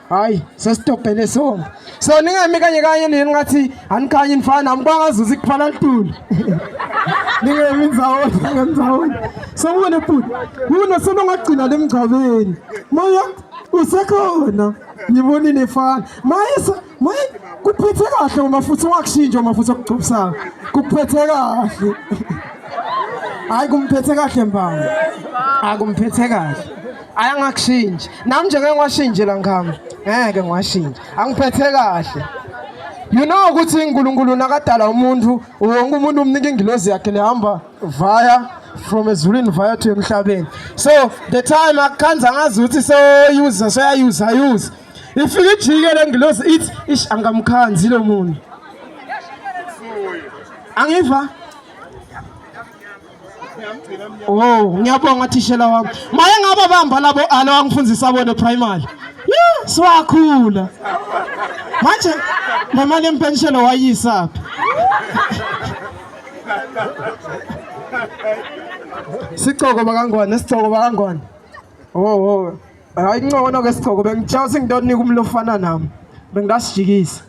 hayi sesitobhele sonke so ningemi kanye nini ngathi anikhanye nifana nami kwangazuza ikufana litulo ningemi ndzawonye so ubone futhi kuno sonongagcina lemgcabeni moya usekhona ngiboni nefana maye kuphethe kahle uma futhi ungakushintsha uma futhi okugcobisana kuphethe kahle hayi kumphethe kahle mbamba akumphethe kahle ayangakushintsha nami nje ngeke ngiwashintshe ngami ngeke ngiwashintshe angiphethe kahle you know ukuthi uNkulunkulu nakadala umuntu wonke umuntu umnika ingilozi yakhe lehamba via from ezulwini via to emhlabeni so the time akukhanza ngazi ukuthi soyayuza ifike ijike lengilozi ithi ish angamkhanzi lo muntu angiva oh ngiyabonga thishela wami maye ngaba bamba labo alo angifundisa bona primary siwakhula manje nemali yempenshelo wayisaphi sigcoko bakangwane oh hayi ngcono ke sigcoko bengitshela singidonike umlo ofana nami bengasijikisa